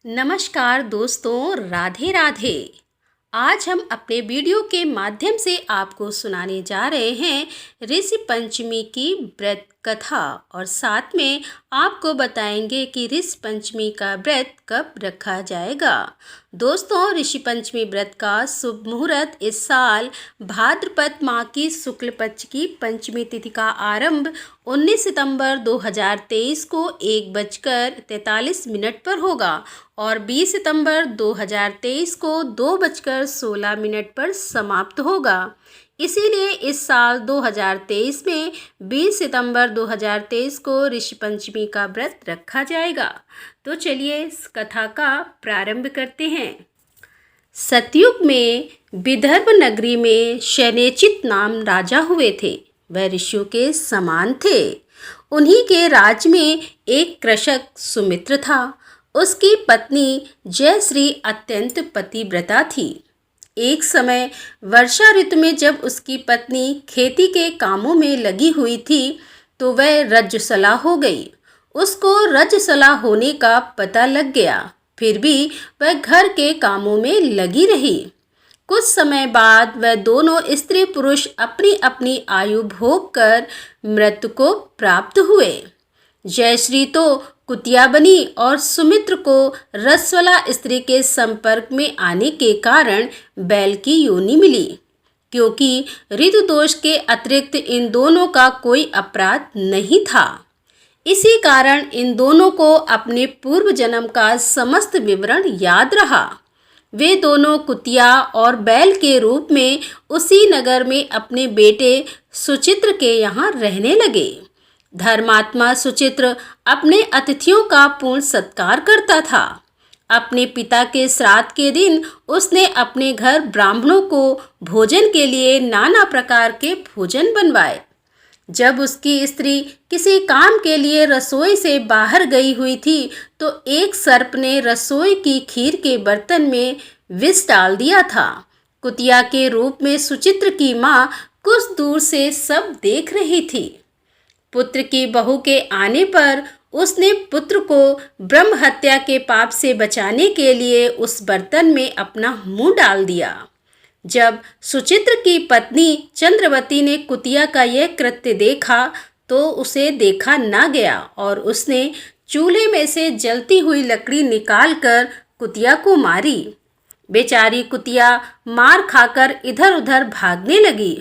नमस्कार दोस्तों, राधे राधे। आज हम अपने वीडियो के माध्यम से आपको सुनाने जा रहे हैं ऋषि पंचमी की व्रत कथा और साथ में आपको बताएंगे कि ऋषि पंचमी का व्रत कब रखा जाएगा। दोस्तों, ऋषि पंचमी व्रत का शुभ मुहूर्त इस साल भाद्रपद माह की शुक्ल पक्ष की पंचमी तिथि का आरंभ 19 सितंबर 2023 को 1:43 पर होगा और 20 सितंबर 2023 को 2:16 पर समाप्त होगा। इसीलिए इस साल 2023 में 20 सितंबर 2023 को ऋषि पंचमी का व्रत रखा जाएगा। तो चलिए इस कथा का प्रारंभ करते हैं। सतयुग में विदर्भ नगरी में शनैचित नाम राजा हुए थे। वह ऋषियों के समान थे। उन्हीं के राज्य में एक कृषक सुमित्र था। उसकी पत्नी जयश्री अत्यंत पतिव्रता थी। एक समय वर्षा ऋतु में जब उसकी पत्नी खेती के कामों में लगी हुई थी तो वह रज्जुसला हो गई। उसको रज्जुसला होने का पता लग गया, फिर भी वह घर के कामों में लगी रही। कुछ समय बाद वह दोनों स्त्री पुरुष अपनी अपनी आयु भोग कर मृत्यु को प्राप्त हुए। जयश्री तो कुतिया बनी और सुमित्र को रसवला स्त्री के संपर्क में आने के कारण बैल की योनि मिली, क्योंकि ऋतु दोष के अतिरिक्त इन दोनों का कोई अपराध नहीं था। इसी कारण इन दोनों को अपने पूर्व जन्म का समस्त विवरण याद रहा। वे दोनों कुतिया और बैल के रूप में उसी नगर में अपने बेटे सुचित्र के यहाँ रहने लगे। धर्मात्मा सुचित्र अपने अतिथियों का पूर्ण सत्कार करता था। अपने पिता के श्राद्ध के दिन उसने अपने घर ब्राह्मणों को भोजन के लिए नाना प्रकार के भोजन बनवाए। जब उसकी स्त्री किसी काम के लिए रसोई से बाहर गई हुई थी तो एक सर्प ने रसोई की खीर के बर्तन में विष डाल दिया था। कुतिया के रूप में सुचित्र की माँ कुछ दूर से सब देख रही थी। पुत्र की बहू के आने पर उसने पुत्र को ब्रह्म हत्या के पाप से बचाने के लिए उस बर्तन में अपना मुंह डाल दिया। जब सुचित्र की पत्नी चंद्रवती ने कुतिया का यह कृत्य देखा तो उसे देखा ना गया और उसने चूल्हे में से जलती हुई लकड़ी निकालकर कुतिया को मारी। बेचारी कुतिया मार खाकर इधर उधर भागने लगी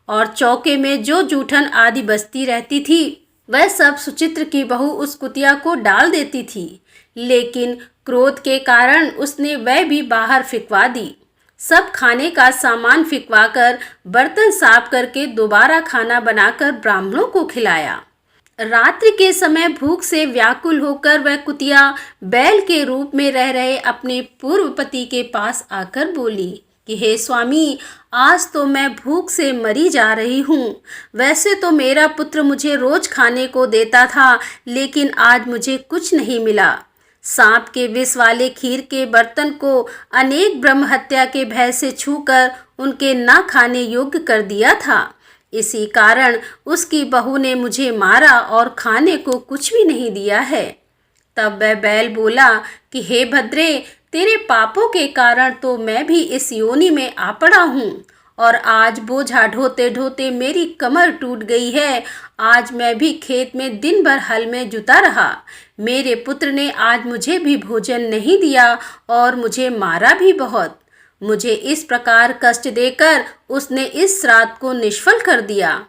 और चौके में जो जूठन आदि बचती रहती थी वह सब सुचित्र की बहू उस कुतिया को डाल देती थी, लेकिन क्रोध के कारण उसने वह भी बाहर फिकवा दी। सब खाने का सामान फिकवाकर बर्तन साफ करके दोबारा खाना बनाकर ब्राह्मणों को खिलाया। रात्रि के समय भूख से व्याकुल होकर वह कुतिया बैल के रूप में रह रहे अपने पूर्व पति के पास आकर बोली कि हे स्वामी, आज तो मैं भूख से मरी जा रही हूँ। वैसे तो मेरा पुत्र मुझे रोज खाने को देता था, लेकिन आज मुझे कुछ नहीं मिला। सांप के विष वाले खीर के बर्तन को अनेक ब्रह्म हत्या के भय से छूकर उनके न खाने योग्य कर दिया था। इसी कारण उसकी बहू ने मुझे मारा और खाने को कुछ भी नहीं दिया है। तब वह बैल बोला कि हे भद्रे, तेरे पापों के कारण तो मैं भी इस योनि में आ पड़ा हूँ और आज बोझा ढोते ढोते मेरी कमर टूट गई है। आज मैं भी खेत में दिन भर हल में जुता रहा। मेरे पुत्र ने आज मुझे भी भोजन नहीं दिया और मुझे मारा भी बहुत। मुझे इस प्रकार कष्ट देकर उसने इस श्राद्ध को निष्फल कर दिया।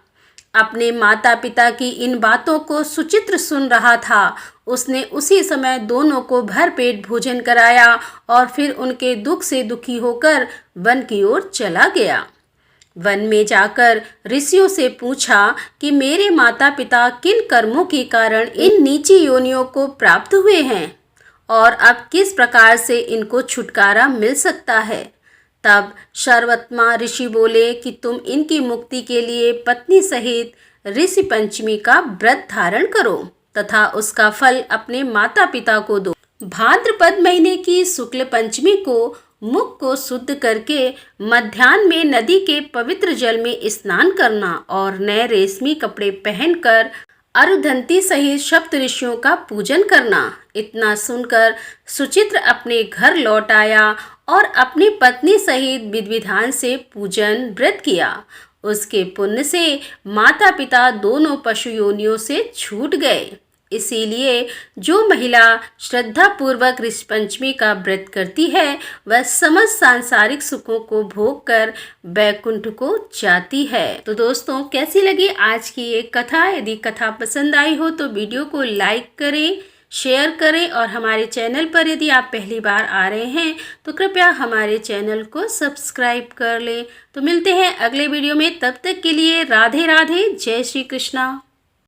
अपने माता पिता की इन बातों को सुचित्र सुन रहा था। उसने उसी समय दोनों को भरपेट भोजन कराया और फिर उनके दुख से दुखी होकर वन की ओर चला गया। वन में जाकर ऋषियों से पूछा कि मेरे माता पिता किन कर्मों के कारण इन नीची योनियों को प्राप्त हुए हैं और अब किस प्रकार से इनको छुटकारा मिल सकता है। तब सर्वोत्तमा ऋषि बोले कि तुम इनकी मुक्ति के लिए पत्नी सहित ऋषि पंचमी का व्रत धारण करो तथा उसका फल अपने माता पिता को दो। भाद्रपद महीने की शुक्ल पंचमी को मुख को शुद्ध करके मध्याह्न में नदी के पवित्र जल में स्नान करना और नए रेशमी कपड़े पहनकर अरुंधति सहित सप्त ऋषियों का पूजन करना। इतना सुनकर सुचित्र अपने घर लौट आया और अपनी पत्नी सहित विधि विधान से पूजन व्रत किया। उसके पुण्य से माता पिता दोनों पशु योनियों से छूट गए। इसीलिए जो महिला श्रद्धा पूर्वक ऋषि पंचमी का व्रत करती है वह समस्त सांसारिक सुखों को भोग कर बैकुंठ को जाती है। तो दोस्तों, कैसी लगी आज की ये कथा? यदि कथा पसंद आई हो तो वीडियो को लाइक करें, शेयर करें और हमारे चैनल पर यदि आप पहली बार आ रहे हैं तो कृपया हमारे चैनल को सब्सक्राइब कर लें। तो मिलते हैं अगले वीडियो में, तब तक के लिए राधे राधे, जय श्री कृष्णा।